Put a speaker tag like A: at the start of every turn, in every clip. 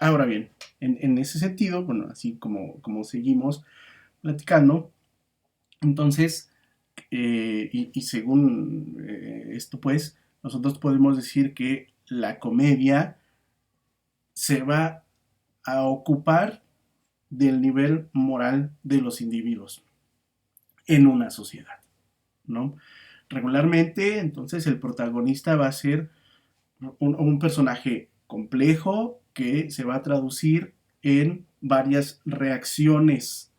A: Ahora bien, en ese sentido, bueno, así como seguimos platicando, entonces, y según esto, pues, nosotros podemos decir que la comedia se va a ocupar del nivel moral de los individuos en una sociedad, ¿no? Regularmente, entonces, el protagonista va a ser un personaje complejo que se va a traducir en varias reacciones,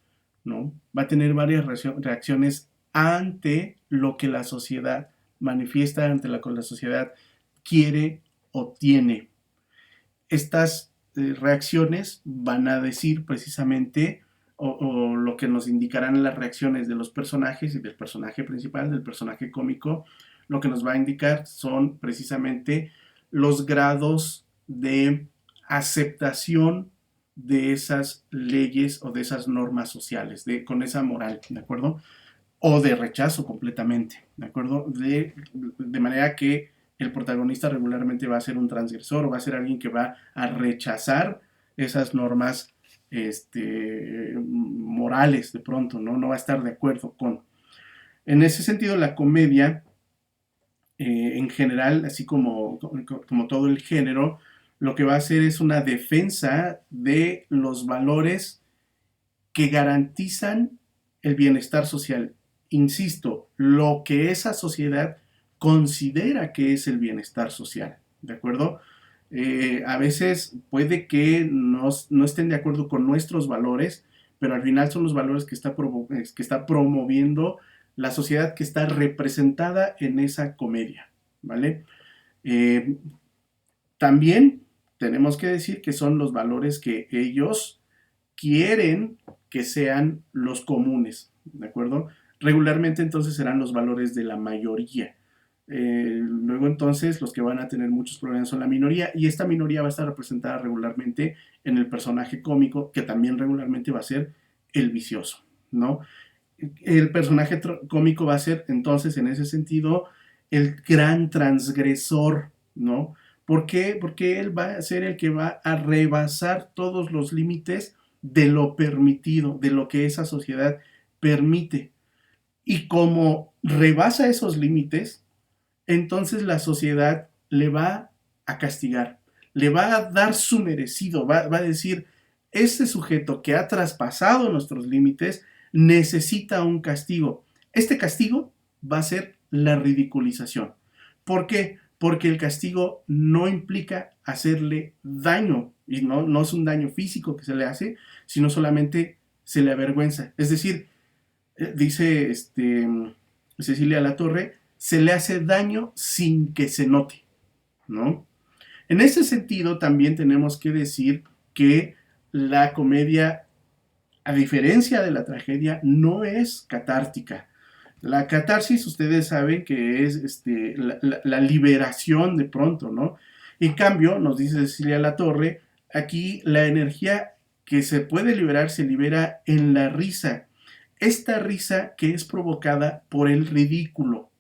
A: ¿no? Va a tener varias reacciones ante lo que la sociedad manifiesta, ante lo que la sociedad quiere o tiene. Estas reacciones van a decir precisamente o lo que nos indicarán las reacciones de los personajes y del personaje principal, del personaje cómico, lo que nos va a indicar son precisamente los grados de aceptación de esas leyes o de esas normas sociales, con esa moral, ¿de acuerdo? O de rechazo completamente, ¿de acuerdo? De manera que el protagonista regularmente va a ser un transgresor o va a ser alguien que va a rechazar esas normas morales de pronto, ¿no? No va a estar de acuerdo con. En ese sentido, la comedia, en general, así como todo el género, lo que va a hacer es una defensa de los valores que garantizan el bienestar social. Insisto, lo que esa sociedad considera que es el bienestar social, ¿de acuerdo? A veces puede que no estén de acuerdo con nuestros valores, pero al final son los valores que está promoviendo la sociedad que está representada en esa comedia, ¿vale? Eh, También tenemos que decir que son los valores que ellos quieren que sean los comunes, ¿de acuerdo? Regularmente entonces serán los valores de la mayoría. Luego entonces los que van a tener muchos problemas son la minoría y esta minoría va a estar representada regularmente en el personaje cómico que también regularmente va a ser el vicioso, ¿no? El personaje cómico va a ser entonces en ese sentido el gran transgresor, ¿no? ¿Por qué? Porque él va a ser el que va a rebasar todos los límites de lo permitido, de lo que esa sociedad permite. Y como rebasa esos límites, entonces la sociedad le va a castigar, le va a dar su merecido, va a decir, este sujeto que ha traspasado nuestros límites necesita un castigo. Este castigo va a ser la ridiculización. ¿Por qué? Porque el castigo no implica hacerle daño, y no es un daño físico que se le hace, sino solamente se le avergüenza. Es decir, dice Cecilia Latorre, se le hace daño sin que se note, ¿no? En ese sentido, también tenemos que decir que la comedia, a diferencia de la tragedia, no es catártica. La catarsis, ustedes saben que es la liberación de pronto, ¿no? En cambio, nos dice Cecilia Latorre, aquí la energía que se puede liberar se libera en la risa. Esta risa que es provocada por el ridículo,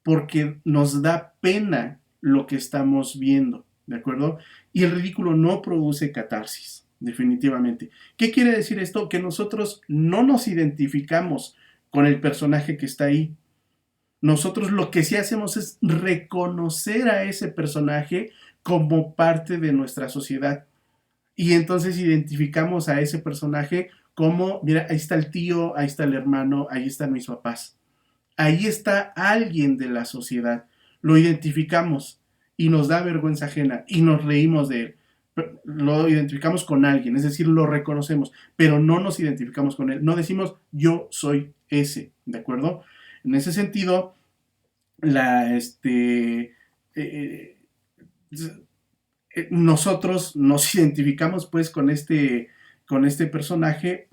A: porque nos da pena lo que estamos viendo, ¿de acuerdo? Y el ridículo no produce catarsis, definitivamente. ¿Qué quiere decir esto? Que nosotros no nos identificamos con el personaje que está ahí. Nosotros lo que sí hacemos es reconocer a ese personaje como parte de nuestra sociedad. Y entonces identificamos a ese personaje como, mira, ahí está el tío, ahí está el hermano, ahí están mis papás. Ahí está alguien de la sociedad. Lo identificamos y nos da vergüenza ajena y nos reímos de él. Lo identificamos con alguien, es decir, lo reconocemos, pero no nos identificamos con él. No decimos yo soy ese, ¿de acuerdo? En ese sentido, la, eh, nosotros nos identificamos pues con este personaje,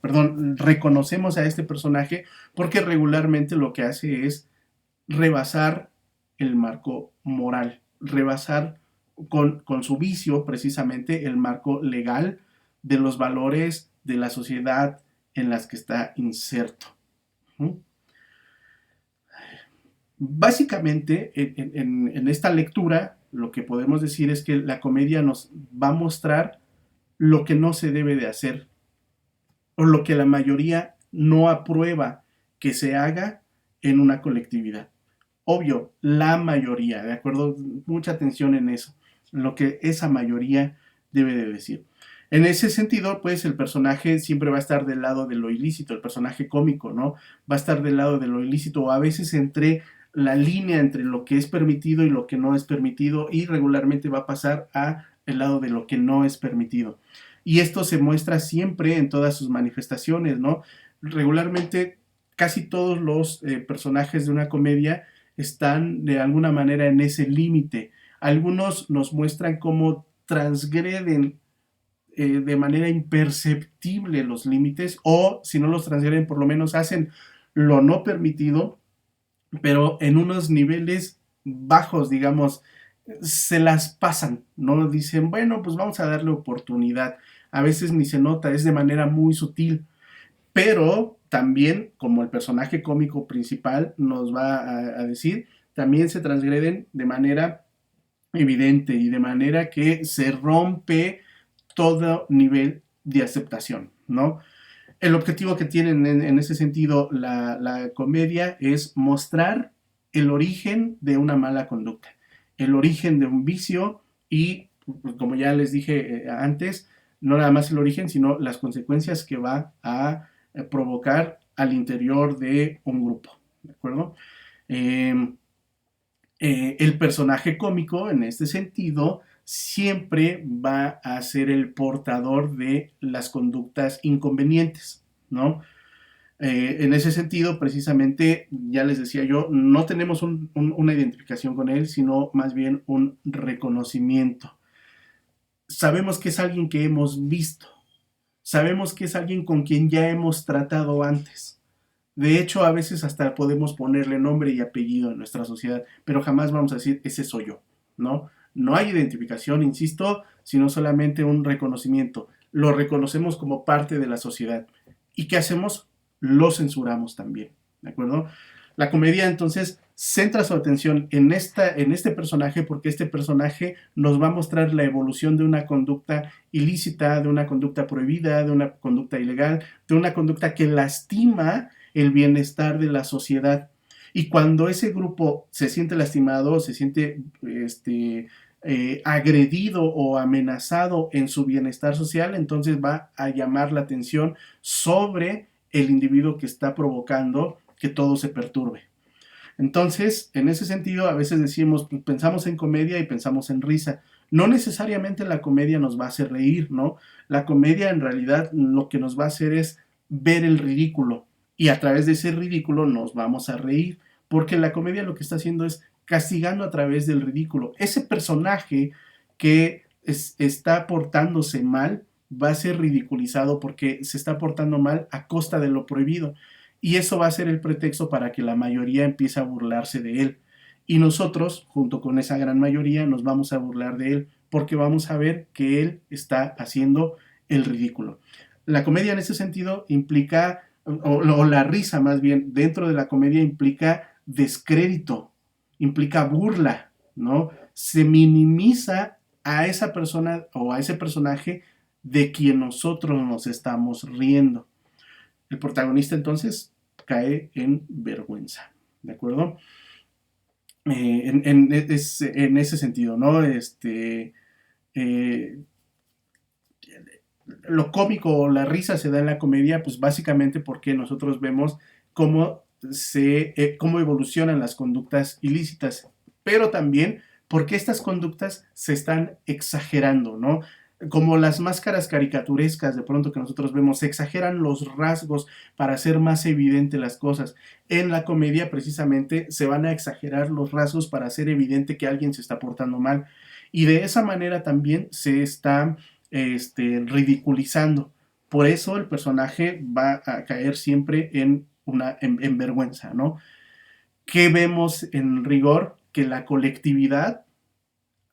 A: perdón, reconocemos a este personaje porque regularmente lo que hace es rebasar el marco moral, rebasar con su vicio precisamente el marco legal de los valores de la sociedad en las que está inserto. ¿Mm? Básicamente, en esta lectura, lo que podemos decir es que la comedia nos va a mostrar lo que no se debe de hacer o lo que la mayoría no aprueba que se haga en una colectividad. Obvio, la mayoría, ¿de acuerdo? Mucha atención en eso, en lo que esa mayoría debe de decir. En ese sentido, pues el personaje siempre va a estar del lado de lo ilícito, el personaje cómico, ¿no? Va a estar del lado de lo ilícito, o a veces entre la línea entre lo que es permitido y lo que no es permitido, y regularmente va a pasar a el lado de lo que no es permitido. Y esto se muestra siempre en todas sus manifestaciones, ¿no? Regularmente casi todos los personajes de una comedia están de alguna manera en ese límite. Algunos nos muestran cómo transgreden de manera imperceptible los límites, o si no los transgreden, por lo menos hacen lo no permitido, pero en unos niveles bajos, digamos, se las pasan, ¿no? Dicen, bueno, pues vamos a darle oportunidad. A veces ni se nota, es de manera muy sutil, pero también, como el personaje cómico principal nos va a decir, también se transgreden de manera evidente y de manera que se rompe todo nivel de aceptación, ¿no? El objetivo que tienen en ese sentido la comedia es mostrar el origen de una mala conducta, el origen de un vicio y, pues, como ya les dije antes, no nada más el origen, sino las consecuencias que va a provocar al interior de un grupo, ¿de acuerdo? Eh, el personaje cómico, en este sentido, siempre va a ser el portador de las conductas inconvenientes, ¿no? En ese sentido, precisamente, ya les decía yo, no tenemos una identificación con él, sino más bien un reconocimiento. Sabemos que es alguien que hemos visto, sabemos que es alguien con quien ya hemos tratado antes. De hecho, a veces hasta podemos ponerle nombre y apellido en nuestra sociedad, pero jamás vamos a decir, ese soy yo, ¿no? No hay identificación, insisto, sino solamente un reconocimiento. Lo reconocemos como parte de la sociedad. ¿Y qué hacemos? Lo censuramos también, ¿de acuerdo? La comedia entonces centra su atención en este personaje, porque este personaje nos va a mostrar la evolución de una conducta ilícita, de una conducta prohibida, de una conducta ilegal, de una conducta que lastima el bienestar de la sociedad. Y cuando ese grupo se siente lastimado, se siente agredido o amenazado en su bienestar social, entonces va a llamar la atención sobre el individuo que está provocando que todo se perturbe. Entonces, en ese sentido, a veces decimos, pensamos en comedia y pensamos en risa. No necesariamente la comedia nos va a hacer reír, ¿no? La comedia en realidad lo que nos va a hacer es ver el ridículo, y a través de ese ridículo nos vamos a reír, porque la comedia lo que está haciendo es castigando a través del ridículo. Ese personaje que está portándose mal va a ser ridiculizado porque se está portando mal a costa de lo prohibido. Y eso va a ser el pretexto para que la mayoría empiece a burlarse de él. Y nosotros, junto con esa gran mayoría, nos vamos a burlar de él porque vamos a ver que él está haciendo el ridículo. La comedia en ese sentido implica, o la risa más bien, dentro de la comedia implica descrédito, implica burla, ¿no? Se minimiza a esa persona o a ese personaje de quien nosotros nos estamos riendo. El protagonista entonces cae en vergüenza, ¿de acuerdo? En ese sentido, ¿no? Eh, lo cómico o la risa se da en la comedia, pues básicamente porque nosotros vemos cómo evolucionan las conductas ilícitas, pero también porque estas conductas se están exagerando, ¿no? Como las máscaras caricaturescas de pronto que nosotros vemos, se exageran los rasgos para hacer más evidente las cosas. En la comedia precisamente se van a exagerar los rasgos para hacer evidente que alguien se está portando mal. Y de esa manera también se está ridiculizando. Por eso el personaje va a caer siempre en vergüenza, ¿no? ¿Qué vemos en rigor? Que la colectividad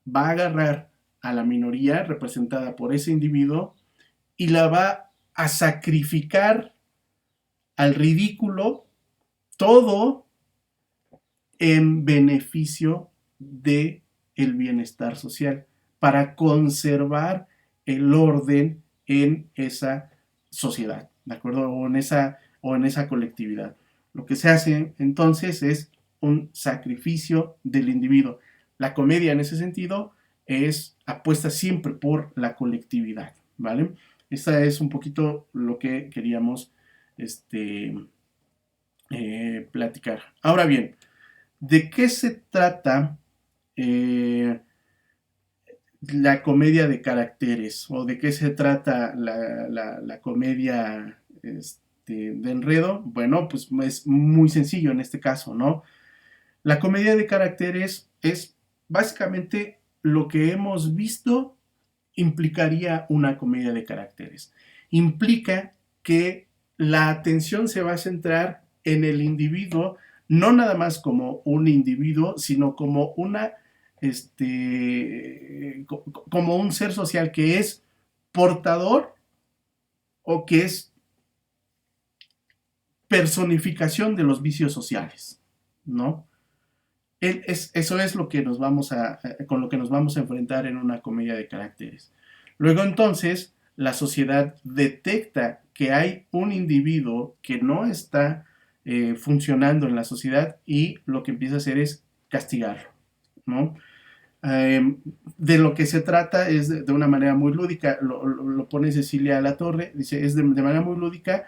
A: va a agarrar a la minoría representada por ese individuo y la va a sacrificar al ridículo todo en beneficio de el bienestar social, para conservar el orden en esa sociedad, ¿de acuerdo? O en esa colectividad. Lo que se hace entonces es un sacrificio del individuo. La comedia en ese sentido es apuesta siempre por la colectividad, ¿vale? Esta es un poquito lo que queríamos este, platicar. Ahora bien, ¿de qué se trata eh, la comedia de caracteres? ¿O de qué se trata la comedia de enredo? Bueno, pues es muy sencillo en este caso, ¿no? La comedia de caracteres es básicamente lo que hemos visto implicaría una comedia de caracteres. Implica que la atención se va a centrar en el individuo, no nada más como un individuo, sino como como un ser social que es portador o que es personificación de los vicios sociales, ¿no? Eso es lo que con lo que nos vamos a enfrentar en una comedia de caracteres. Luego entonces, la sociedad detecta que hay un individuo que no está funcionando en la sociedad y lo que empieza a hacer es castigarlo, ¿no? De lo que se trata es de una manera muy lúdica, lo pone Cecilia Latorre, dice, es de manera muy lúdica.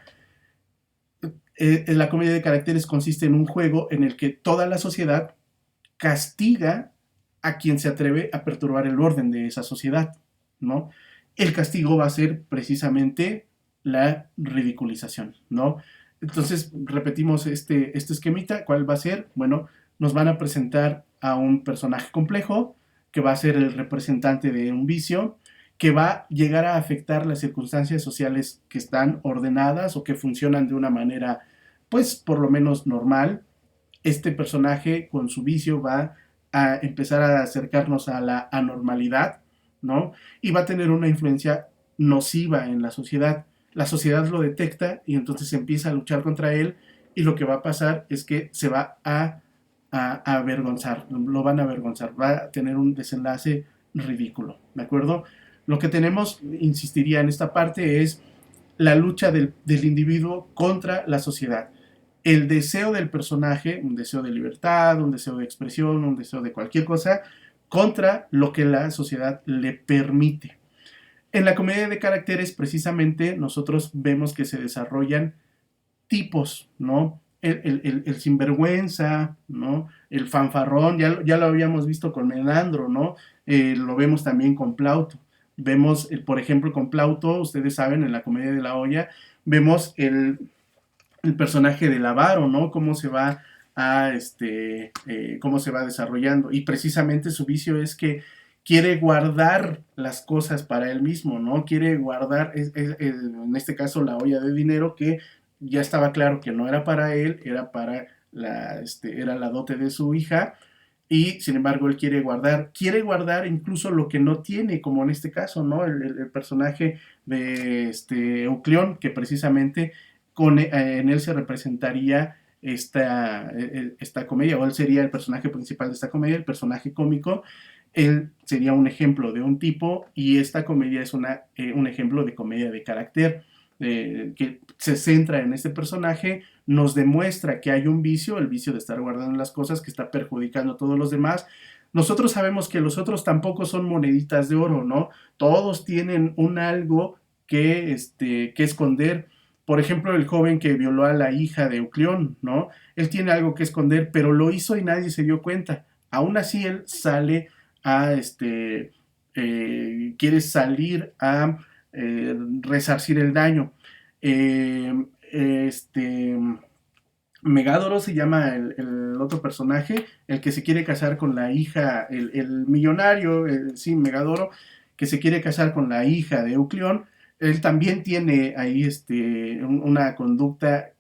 A: La comedia de caracteres consiste en un juego en el que toda la sociedad castiga a quien se atreve a perturbar el orden de esa sociedad, ¿no? El castigo va a ser precisamente la ridiculización, ¿no? Entonces, repetimos este esquemita, ¿cuál va a ser? Bueno, nos van a presentar a un personaje complejo, que va a ser el representante de un vicio, que va a llegar a afectar las circunstancias sociales que están ordenadas o que funcionan de una manera, pues, por lo menos normal. Este personaje con su vicio va a empezar a acercarnos a la anormalidad, ¿no? Y va a tener una influencia nociva en la sociedad. La sociedad lo detecta y entonces empieza a luchar contra él y lo que va a pasar es que se va a avergonzar, lo van a avergonzar, va a tener un desenlace ridículo, ¿de acuerdo? Lo que tenemos, insistiría en esta parte, es la lucha del individuo contra la sociedad. El deseo del personaje, un deseo de libertad, un deseo de expresión, un deseo de cualquier cosa, contra lo que la sociedad le permite. En la comedia de caracteres, precisamente, nosotros vemos que se desarrollan tipos, ¿no? El sinvergüenza, ¿no? El fanfarrón, ya lo habíamos visto con Menandro, ¿no? Lo vemos también con Plauto. Vemos, por ejemplo, con Plauto, ustedes saben, en la comedia de la olla, vemos el personaje del avaro, ¿no? Cómo se va cómo se va desarrollando. Y precisamente su vicio es que quiere guardar las cosas para él mismo, ¿no? Quiere guardar, en este caso, la olla de dinero que ya estaba claro que no era para él, era para era la dote de su hija, y sin embargo él quiere guardar incluso lo que no tiene, como en este caso, ¿no? El personaje de Eucleón, que precisamente en él se representaría esta comedia, o él sería el personaje principal de esta comedia, el personaje cómico. Él sería un ejemplo de un tipo y esta comedia es un ejemplo de comedia de carácter que se centra en este personaje, nos demuestra que hay un vicio, el vicio de estar guardando las cosas que está perjudicando a todos los demás. Nosotros sabemos que los otros tampoco son moneditas de oro, ¿no? Todos tienen un algo que esconder. Por ejemplo, el joven que violó a la hija de Eucleón, ¿no? Él tiene algo que esconder, pero lo hizo y nadie se dio cuenta. Aún así, él sale a, quiere salir a resarcir el daño. Este Megádoro se llama el otro personaje, el que se quiere casar con la hija, el millonario, sí, Megádoro, que se quiere casar con la hija de Eucleón. Él también tiene ahí una conducta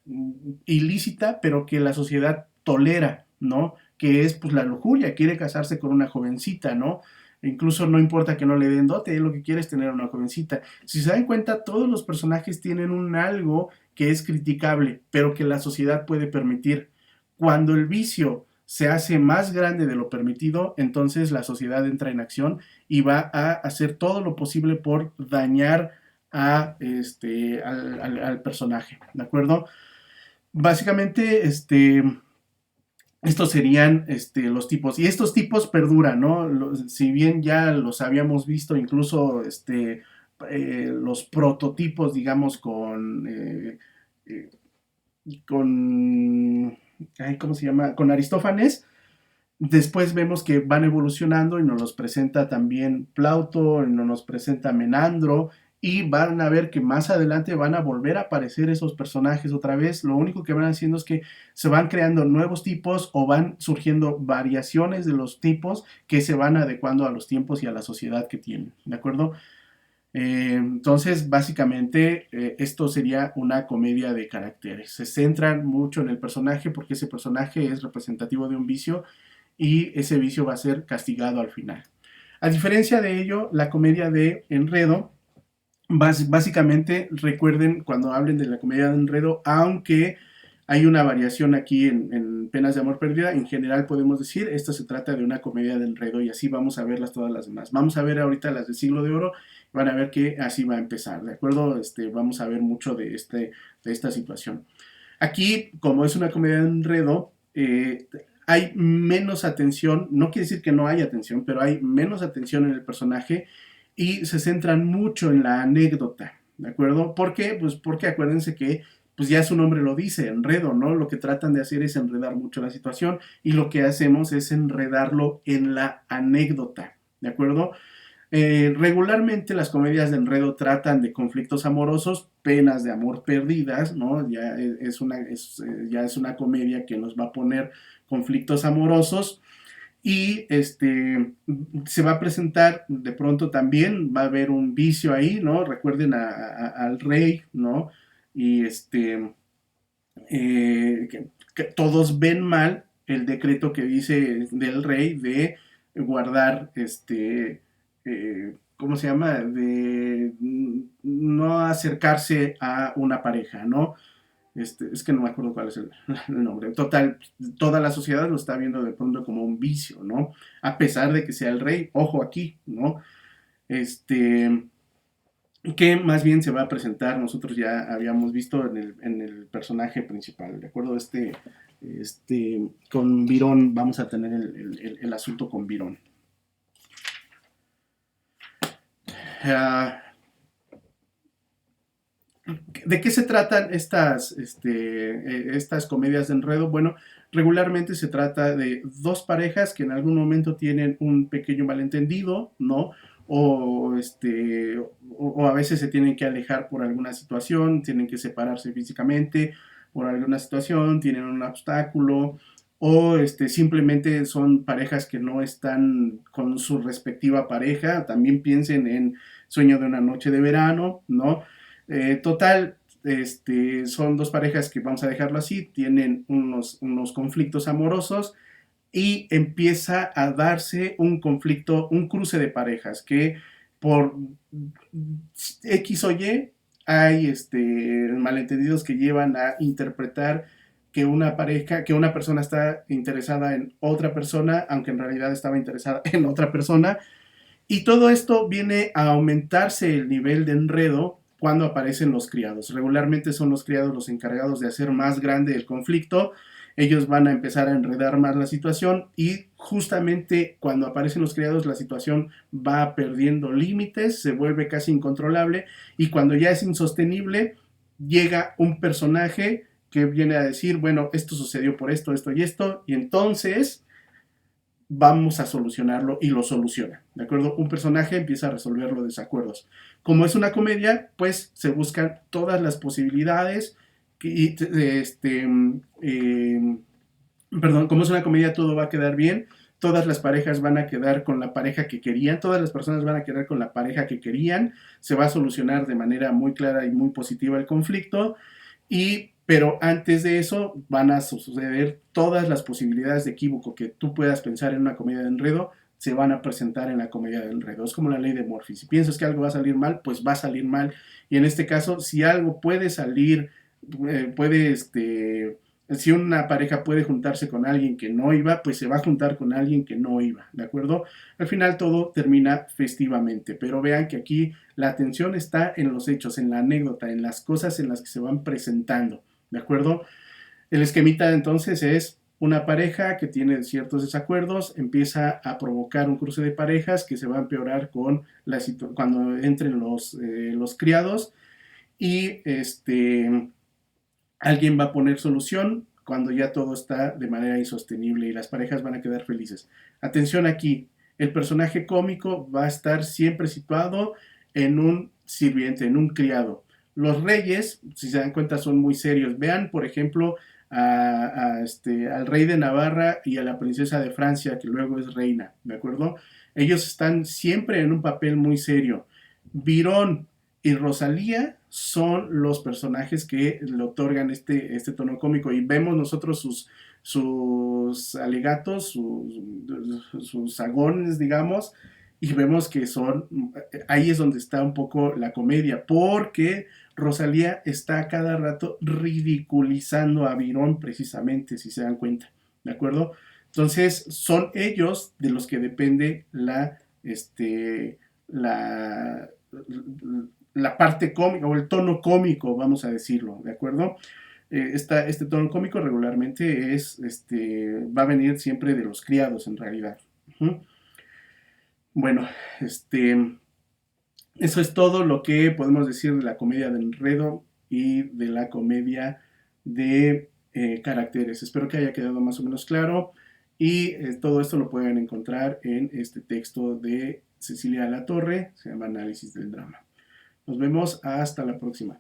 A: ilícita, pero que la sociedad tolera, ¿no? Que es pues la lujuria, quiere casarse con una jovencita, ¿no? Incluso no importa que no le den dote, él lo que quiere es tener una jovencita. Si se dan cuenta, todos los personajes tienen un algo que es criticable, pero que la sociedad puede permitir. Cuando el vicio se hace más grande de lo permitido, entonces la sociedad entra en acción y va a hacer todo lo posible por dañar al personaje, ¿de acuerdo? Básicamente, estos serían los tipos. Y estos tipos perduran, ¿no? Si bien ya los habíamos visto, incluso los prototipos, digamos, eh, con ay, ¿cómo se llama? Con Aristófanes. Después vemos que van evolucionando y nos los presenta también Plauto, y nos los presenta Menandro, y van a ver que más adelante van a volver a aparecer esos personajes otra vez. Lo único que van haciendo es que se van creando nuevos tipos o van surgiendo variaciones de los tipos que se van adecuando a los tiempos y a la sociedad que tienen, ¿de acuerdo? Entonces, básicamente, esto sería una comedia de caracteres. Se centran mucho en el personaje porque ese personaje es representativo de un vicio y ese vicio va a ser castigado al final. A diferencia de ello, la comedia de enredo, básicamente recuerden cuando hablen de la comedia de enredo, aunque hay una variación aquí en Penas de Amor Perdida, en general podemos decir, esto se trata de una comedia de enredo y así vamos a verlas todas las demás. Vamos a ver ahorita las del Siglo de Oro, van a ver que así va a empezar, ¿de acuerdo? Vamos a ver mucho de esta situación. Aquí, como es una comedia de enredo, hay menos atención, no quiere decir que no haya atención, pero hay menos atención en el personaje y se centran mucho en la anécdota, ¿de acuerdo? ¿Por qué? Pues porque acuérdense que pues ya su nombre lo dice, enredo, ¿no? Lo que tratan de hacer es enredar mucho la situación y lo que hacemos es enredarlo en la anécdota, ¿de acuerdo? Regularmente las comedias de enredo tratan de conflictos amorosos, penas de amor perdidas, ¿no? Ya es una comedia que nos va a poner conflictos amorosos y se va a presentar de pronto también, va a haber un vicio ahí, ¿no? Recuerden al rey, ¿no? Y que todos ven mal el decreto que dice del rey de guardar ¿cómo se llama? De no acercarse a una pareja, ¿no? Es que no me acuerdo cuál es el nombre. Total, toda la sociedad lo está viendo de pronto como un vicio, ¿no? A pesar de que sea el rey, ojo aquí, ¿no? Que más bien se va a presentar, nosotros ya habíamos visto en el personaje principal, ¿de acuerdo? Con Virón, vamos a tener el asunto con Virón. ¿De qué se tratan estas comedias de enredo? Bueno, regularmente se trata de dos parejas que en algún momento tienen un pequeño malentendido, ¿no? O a veces se tienen que alejar por alguna situación, tienen que separarse físicamente por alguna situación, tienen un obstáculo, o simplemente son parejas que no están con su respectiva pareja. También piensen en Sueño de una noche de verano, ¿no? Total, son dos parejas que vamos a dejarlo así, tienen unos conflictos amorosos y empieza a darse un conflicto, un cruce de parejas que por X o Y hay malentendidos que llevan a interpretar que una pareja, que una persona está interesada en otra persona, aunque en realidad estaba interesada en otra persona. Y todo esto viene a aumentarse el nivel de enredo cuando aparecen los criados. Regularmente son los criados los encargados de hacer más grande el conflicto. Ellos van a empezar a enredar más la situación y justamente cuando aparecen los criados la situación va perdiendo límites, se vuelve casi incontrolable y cuando ya es insostenible llega un personaje que viene a decir, bueno, esto sucedió por esto, esto y esto, y entonces vamos a solucionarlo y lo soluciona, ¿de acuerdo? Un personaje empieza a resolver los desacuerdos. Como es una comedia, pues se buscan todas las posibilidades como es una comedia todo va a quedar bien, todas las parejas van a quedar con la pareja que querían, todas las personas van a quedar con la pareja que querían, se va a solucionar de manera muy clara y muy positiva el conflicto pero antes de eso van a suceder todas las posibilidades de equívoco que tú puedas pensar en una comedia de enredo, se van a presentar en la comedia de enredo. Es como la ley de Murphy. Si piensas que algo va a salir mal, pues va a salir mal. Y en este caso, si algo puede salir, puede Si una pareja puede juntarse con alguien que no iba, pues se va a juntar con alguien que no iba, ¿de acuerdo? Al final todo termina festivamente, pero vean que aquí la atención está en los hechos, en la anécdota, en las cosas en las que se van presentando, ¿de acuerdo? El esquemita entonces es una pareja que tiene ciertos desacuerdos, empieza a provocar un cruce de parejas que se va a empeorar con cuando entren los criados y alguien va a poner solución cuando ya todo está de manera insostenible y las parejas van a quedar felices. Atención aquí, el personaje cómico va a estar siempre situado en un sirviente, en un criado. Los reyes, si se dan cuenta, son muy serios. Vean, por ejemplo, al rey de Navarra y a la princesa de Francia, que luego es reina, ¿de acuerdo? Ellos están siempre en un papel muy serio. Virón y Rosalía son los personajes que le otorgan este tono cómico y vemos nosotros sus alegatos, sus agones, digamos, y vemos que ahí es donde está un poco la comedia, porque Rosalía está a cada rato ridiculizando a Virón precisamente, si se dan cuenta, ¿de acuerdo? Entonces, son ellos de los que depende la, la parte cómica o el tono cómico, vamos a decirlo, ¿de acuerdo? Este tono cómico regularmente va a venir siempre de los criados en realidad. Uh-huh. Bueno, eso es todo lo que podemos decir de la comedia de enredo y de la comedia de caracteres. Espero que haya quedado más o menos claro y todo esto lo pueden encontrar en este texto de Cecilia Latorre, se llama Análisis del Drama. Nos vemos hasta la próxima.